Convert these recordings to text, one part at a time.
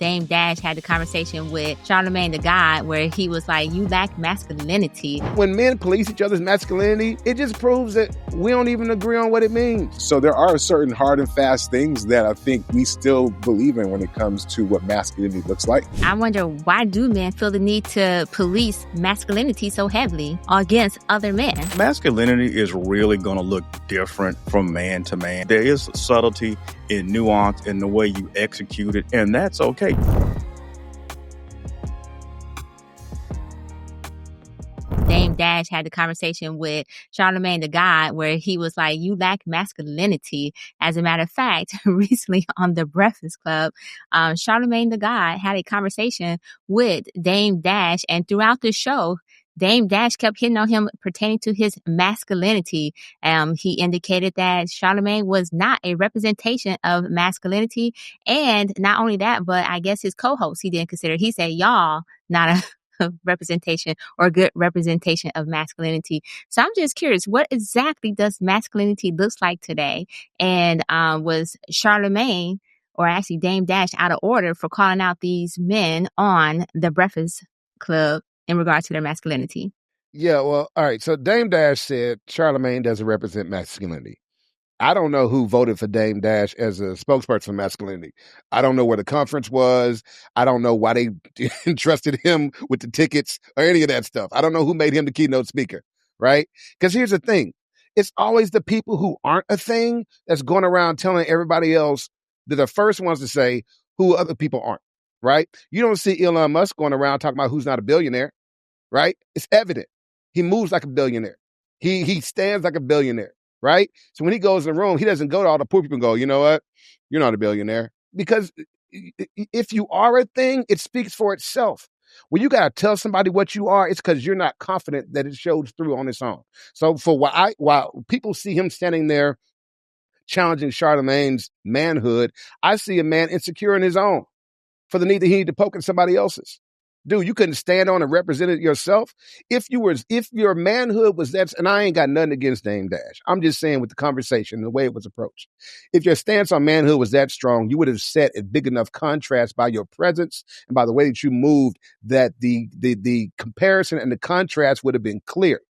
Dame Dash had the conversation with Charlamagne the God where he was like, you lack masculinity. When men police each other's masculinity, it just proves that we don't even agree on what it means. So there are certain hard and fast things that I think we still believe in when it comes to what masculinity looks like. I wonder, why do men feel the need to police masculinity so heavily against other men? Masculinity is really going to look different from man to man. There is subtlety in nuance in the way you execute it, and that's okay. Dame Dash had the conversation with Charlamagne the God where he was like, you lack masculinity. As a matter of fact, recently on The Breakfast Club, Charlamagne the God had a conversation with Dame Dash, and throughout the show, Dame Dash kept hitting on him pertaining to his masculinity. He indicated that Charlamagne was not a representation of masculinity. And not only that, but I guess his co-host he didn't consider. He said, y'all not a representation or a good representation of masculinity. So I'm just curious, what exactly does masculinity looks like today? And was Charlamagne, or actually Dame Dash, out of order for calling out these men on The Breakfast Club in regard to their masculinity? Yeah, well, all right. So Dame Dash said Charlamagne doesn't represent masculinity. I don't know who voted for Dame Dash as a spokesperson for masculinity. I don't know where the conference was. I don't know why they entrusted him with the tickets or any of that stuff. I don't know who made him the keynote speaker, right? Because here's the thing. It's always the people who aren't a thing that's going around telling everybody else that the first ones to say who other people aren't, right? You don't see Elon Musk going around talking about who's not a billionaire, right? It's evident. He moves like a billionaire. He stands like a billionaire. Right? So when he goes in the room, he doesn't go to all the poor people and go, you know what? You're not a billionaire. Because if you are a thing, it speaks for itself. When you got to tell somebody what you are, it's because you're not confident that it shows through on its own. So for while people see him standing there challenging Charlamagne's manhood, I see a man insecure in his own for the need that he need to poke at somebody else's. Dude, you couldn't stand on and represent it yourself. If your manhood was that, and I ain't got nothing against Dame Dash. I'm just saying with the conversation and the way it was approached. If your stance on manhood was that strong, you would have set a big enough contrast by your presence and by the way that you moved that the comparison and the contrast would have been clear.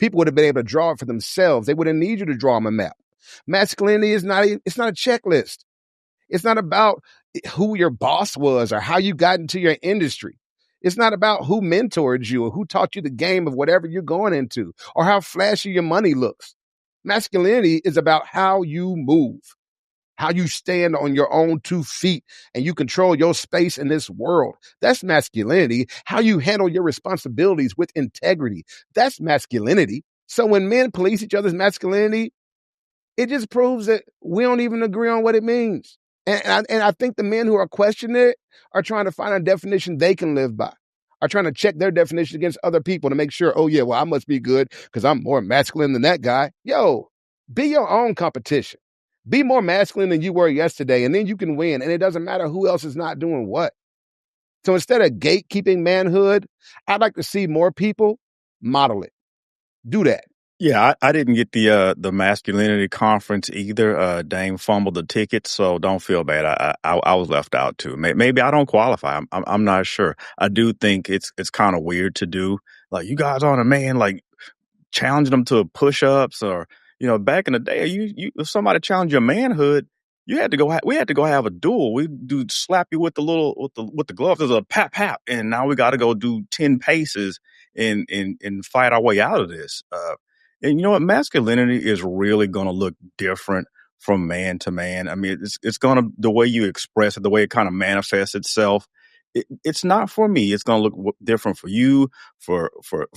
People would have been able to draw it for themselves. They wouldn't need you to draw them a map. Masculinity is it's not a checklist. It's not about who your boss was or how you got into your industry. It's not about who mentored you or who taught you the game of whatever you're going into or how flashy your money looks. Masculinity is about how you move, how you stand on your own 2 feet and you control your space in this world. That's masculinity. How you handle your responsibilities with integrity. That's masculinity. So when men police each other's masculinity, it just proves that we don't even agree on what it means. And I think the men who are questioning it are trying to find a definition they can live by, are trying to check their definition against other people to make sure, oh, yeah, well, I must be good because I'm more masculine than that guy. Yo, be your own competition. Be more masculine than you were yesterday, and then you can win. And it doesn't matter who else is not doing what. So instead of gatekeeping manhood, I'd like to see more people model it. Do that. Yeah, I didn't get the masculinity conference either. Dame fumbled the ticket, so don't feel bad. I was left out too. Maybe I don't qualify. I'm not sure. I do think it's kind of weird to do. Like, you guys aren't a man, like challenging them to push-ups, or back in the day, you if somebody challenged your manhood, we had to go have a duel. We do slap you with the gloves. There's a pap, and now we got to go do 10 paces and fight our way out of this. And you know what? Masculinity is really going to look different from man to man. I mean, it's going to, the way you express it, the way it kind of manifests itself. It's not for me. It's going to look different for you, for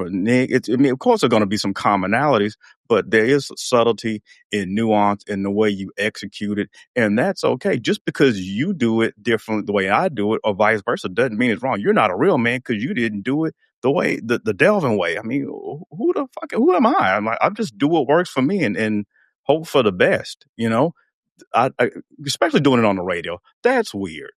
Nick. Of course, there are going to be some commonalities, but there is subtlety in nuance in the way you execute it, and that's okay. Just because you do it different the way I do it, or vice versa, doesn't mean it's wrong. You're not a real man because you didn't do it the way the Delvin way. I mean, who am I? I just do what works for me and hope for the best. I especially doing it on the radio. That's weird.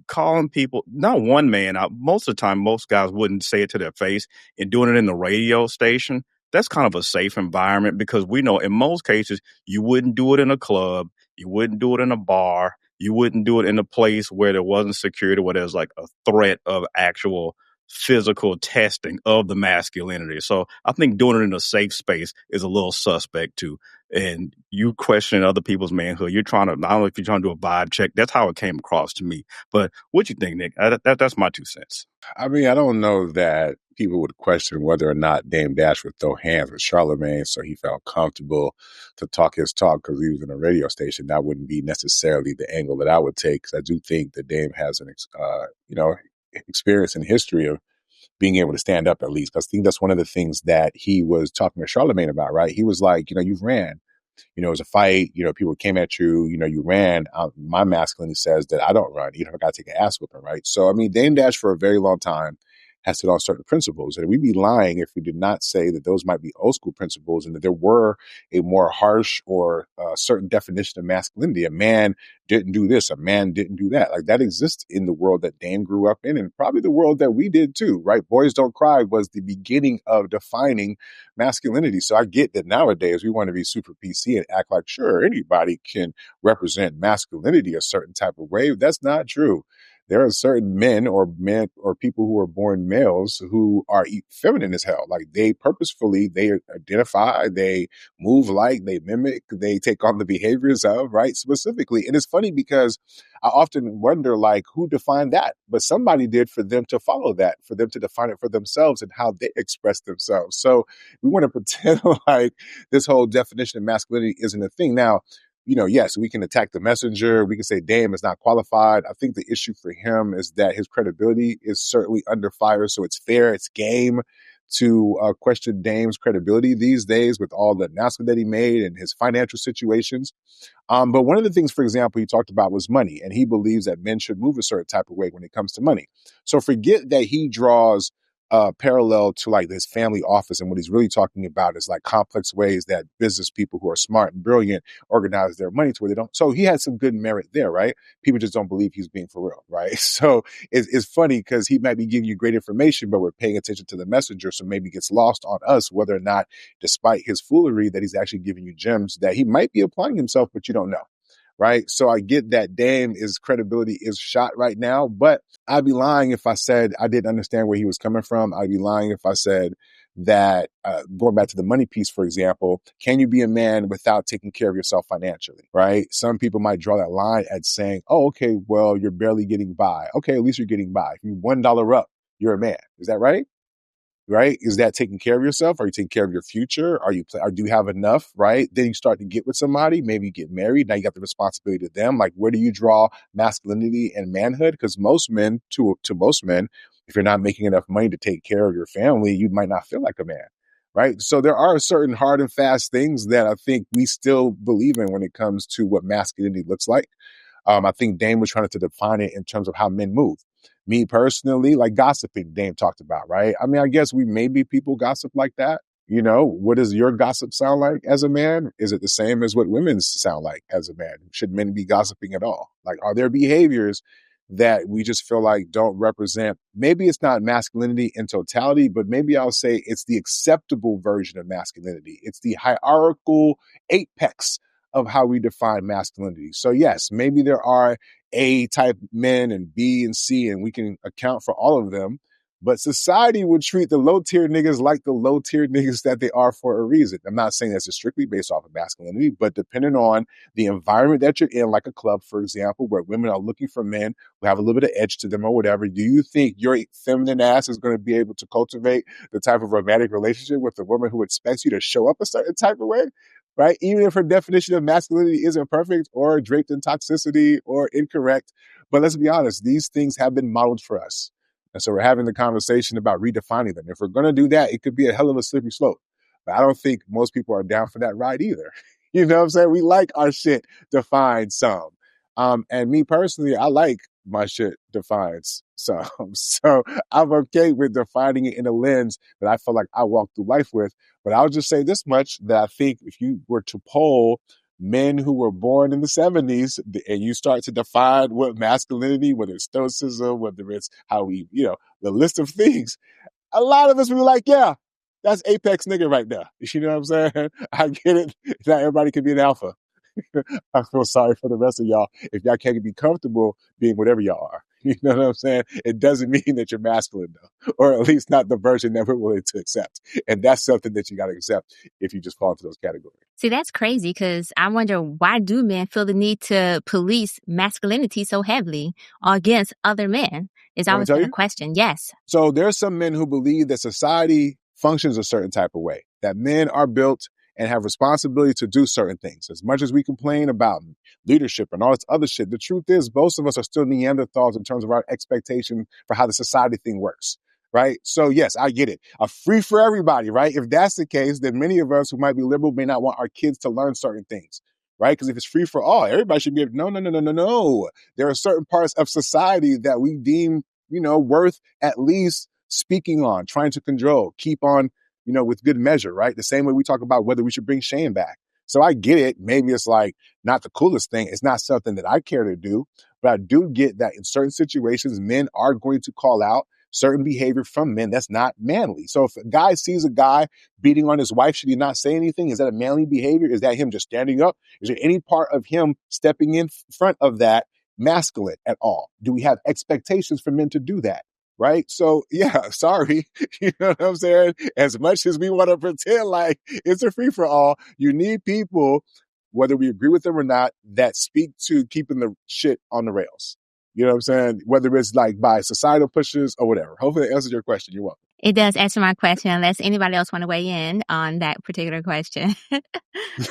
Calling people, not one man out. Most of the time, most guys wouldn't say it to their face, and doing it in the radio station, that's kind of a safe environment because we know in most cases, you wouldn't do it in a club. You wouldn't do it in a bar. You wouldn't do it in a place where there wasn't security, where there's like a threat of actual physical testing of the masculinity. So I think doing it in a safe space is a little suspect too. And you questioning other people's manhood. You're trying to, I don't know if you're trying to do a vibe check. That's how it came across to me. But what you think, Nick? That's my 2 cents. I mean, I don't know that people would question whether or not Dame Dash would throw hands with Charlamagne so he felt comfortable to talk his talk because he was in a radio station. That wouldn't be necessarily the angle that I would take, because I do think that Dame has an experience and history of being able to stand up, at least. Because I think that's one of the things that he was talking to Charlamagne about, right? He was like, you've ran. It was a fight, people came at you, you ran. My masculinity says that I don't run. You don't got to take an ass whipping, right? So, I mean, Dame Dash for a very long time has stood on certain principles. And we'd be lying if we did not say that those might be old school principles and that there were a more harsh or certain definition of masculinity. A man didn't do this, a man didn't do that. Like, that exists in the world that Dame grew up in, and probably the world that we did too, right? Boys Don't Cry was the beginning of defining masculinity. So I get that nowadays we want to be super PC and act like, sure, anybody can represent masculinity a certain type of way. That's not true. There are certain men or people who are born males who are feminine as hell. Like, they purposefully, they identify, they move like, they mimic, they take on the behaviors of, right? Specifically. And it's funny because I often wonder, like, who defined that? But somebody did for them to follow that, for them to define it for themselves and how they express themselves. So we want to pretend like this whole definition of masculinity isn't a thing. Now, yes, we can attack the messenger. We can say Dame is not qualified. I think the issue for him is that his credibility is certainly under fire. So it's fair, it's game to question Dame's credibility these days with all the announcement that he made and his financial situations. But one of the things, for example, he talked about was money, and he believes that men should move a certain type of way when it comes to money. So forget that he draws parallel to like this family office, and what he's really talking about is like complex ways that business people who are smart and brilliant organize their money to where they don't. So he had some good merit there, right? People just don't believe he's being for real, right? So it's funny because he might be giving you great information, but we're paying attention to the messenger, so maybe it gets lost on us whether or not, despite his foolery, that he's actually giving you gems that he might be applying himself, but you don't know. Right. So I get that Dame's credibility is shot right now, but I'd be lying if I said I didn't understand where he was coming from. I'd be lying if I said that, going back to the money piece, for example, can you be a man without taking care of yourself financially? Right. Some people might draw that line at saying, oh, okay, well, you're barely getting by. Okay, at least you're getting by. If you're $1 up, you're a man. Is that right? Right? Is that taking care of yourself? Are you taking care of your future? Or do you have enough? Right? Then you start to get with somebody, maybe you get married. Now you got the responsibility to them. Like, where do you draw masculinity and manhood? Because most men, to most men, if you're not making enough money to take care of your family, you might not feel like a man. Right? So there are certain hard and fast things that I think we still believe in when it comes to what masculinity looks like. I think Dame was trying to define it in terms of how men move. Me personally, like gossiping, Dame talked about, right? I mean, I guess maybe people gossip like that. What does your gossip sound like as a man? Is it the same as what women's sound like as a man? Should men be gossiping at all? Like, are there behaviors that we just feel like don't represent? Maybe it's not masculinity in totality, but maybe I'll say it's the acceptable version of masculinity. It's the hierarchical apex of how we define masculinity. So yes, maybe there are A type men and B and C, and we can account for all of them. But society would treat the low tier niggas like the low tier niggas that they are for a reason. I'm not saying that's just strictly based off of masculinity, but depending on the environment that you're in, like a club, for example, where women are looking for men who have a little bit of edge to them or whatever, do you think your feminine ass is going to be able to cultivate the type of romantic relationship with a woman who expects you to show up a certain type of way? Right? Even if her definition of masculinity isn't perfect or draped in toxicity or incorrect. But let's be honest, these things have been modeled for us. And so we're having the conversation about redefining them. If we're going to do that, it could be a hell of a slippery slope. But I don't think most people are down for that ride either. You know what I'm saying? We like our shit defined some. And me personally, I like my shit defines some. So I'm okay with defining it in a lens that I feel like I walk through life with. But I'll just say this much, that I think if you were to poll men who were born in the 70s and you start to define what masculinity, whether it's stoicism, whether it's how we, the list of things, a lot of us will be like, yeah, that's apex nigga right now. You know what I'm saying? I get it. Not everybody can be an alpha. I feel sorry for the rest of y'all if y'all can't be comfortable being whatever y'all are. You know what I'm saying? It doesn't mean that you're masculine, though, or at least not the version that we're willing to accept. And that's something that you got to accept if you just fall into those categories. See, that's crazy because I wonder, why do men feel the need to police masculinity so heavily against other men? It's Want me always to tell been a you? question. Yes. So there are some men who believe that society functions a certain type of way, that men are built and have responsibility to do certain things. As much as we complain about leadership and all this other shit, the truth is most of us are still Neanderthals in terms of our expectation for how the society thing works, right? So yes, I get it. A free for everybody, right? If that's the case, then many of us who might be liberal may not want our kids to learn certain things, right? Because if it's free for all, everybody should be able, no. There are certain parts of society that we deem, worth at least speaking on, trying to control, keep on, with good measure, right? The same way we talk about whether we should bring shame back. So I get it. Maybe it's like not the coolest thing. It's not something that I care to do, but I do get that in certain situations, men are going to call out certain behavior from men that's not manly. So if a guy sees a guy beating on his wife, should he not say anything? Is that a manly behavior? Is that him just standing up? Is there any part of him stepping in front of that masculine at all? Do we have expectations for men to do that? Right? So yeah, sorry. You know what I'm saying? As much as we want to pretend like it's a free for all, you need people, whether we agree with them or not, that speak to keeping the shit on the rails. You know what I'm saying? Whether it's like by societal pushes or whatever. Hopefully that answers your question. You're welcome. It does answer my question, unless anybody else want to weigh in on that particular question.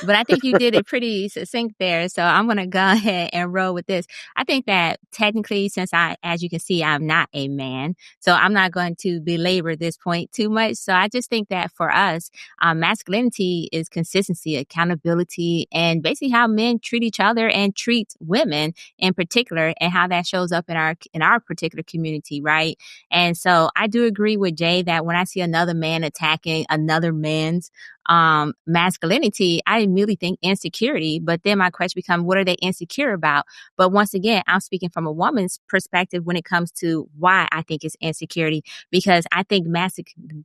But I think you did it pretty succinct there. So I'm going to go ahead and roll with this. I think that technically, since as you can see, I'm not a man, so I'm not going to belabor this point too much. So I just think that for us, masculinity is consistency, accountability, and basically how men treat each other and treat women in particular, and how that shows up in our particular community, right? And so I do agree with Jay that when I see another man attacking another man's masculinity, I immediately think insecurity. But then my question becomes, what are they insecure about? But once again, I'm speaking from a woman's perspective when it comes to why I think it's insecurity, because I think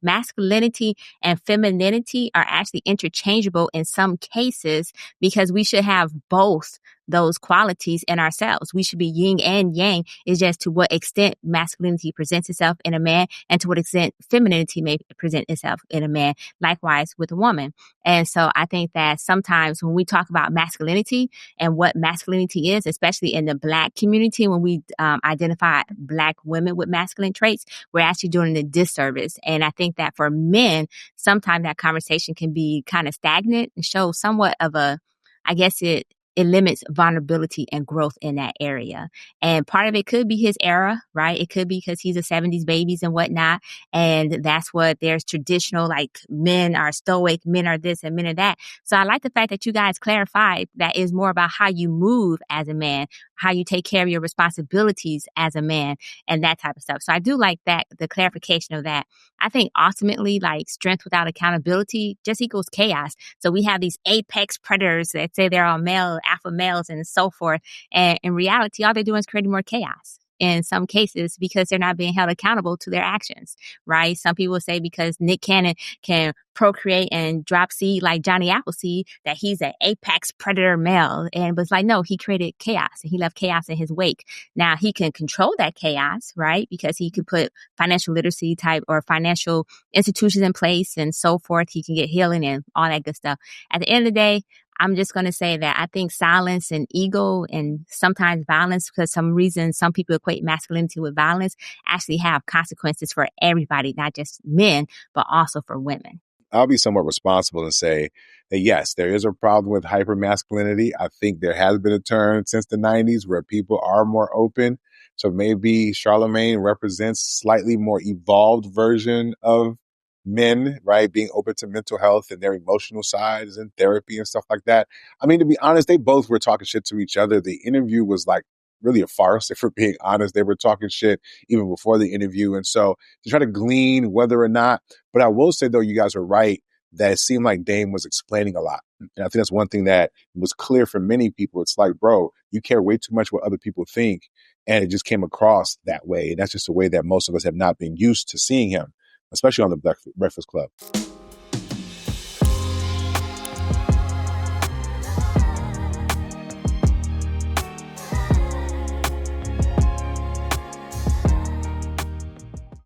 masculinity and femininity are actually interchangeable in some cases, because we should have both those qualities in ourselves. We should be yin and yang. It's just to what extent masculinity presents itself in a man and to what extent femininity may present itself in a man. Likewise with a woman. And so I think that sometimes when we talk about masculinity and what masculinity is, especially in the Black community, when we identify Black women with masculine traits, we're actually doing a disservice. And I think that for men, sometimes that conversation can be kind of stagnant and show somewhat of it limits vulnerability and growth in that area. And part of it could be his era, right? It could be because he's a 70s babies and whatnot. And that's what there's traditional, like men are stoic, men are this and men are that. So I like the fact that you guys clarified that is more about how you move as a man, how you take care of your responsibilities as a man and that type of stuff. So I do like that, the clarification of that. I think ultimately, like, strength without accountability just equals chaos. So we have these apex predators that say they're all male, alpha males and so forth. And in reality, all they're doing is creating more chaos in some cases because they're not being held accountable to their actions, right? Some people say because Nick Cannon can procreate and drop seed like Johnny Appleseed, that he's an apex predator male. And was like, no, he created chaos and he left chaos in his wake. Now he can control that chaos, right? Because he could put financial literacy type or financial institutions in place and so forth. He can get healing and all that good stuff. At the end of the day, I'm just going to say that I think silence and ego and sometimes violence, because some reason some people equate masculinity with violence, actually have consequences for everybody, not just men, but also for women. I'll be somewhat responsible and say that yes, there is a problem with hypermasculinity. I think there has been a turn since the 90s where people are more open. So maybe Charlamagne represents slightly more evolved version of men, right? Being open to mental health and their emotional sides and therapy and stuff like that. I mean, to be honest, they both were talking shit to each other. The interview was like really a farce, if we're being honest. They were talking shit even before the interview. And so to try to glean whether or not, but I will say though, you guys are right that it seemed like Dame was explaining a lot. And I think that's one thing that was clear for many people. It's like, bro, you care way too much what other people think. And it just came across that way. And that's just a way that most of us have not been used to seeing him, especially on the Breakfast Club.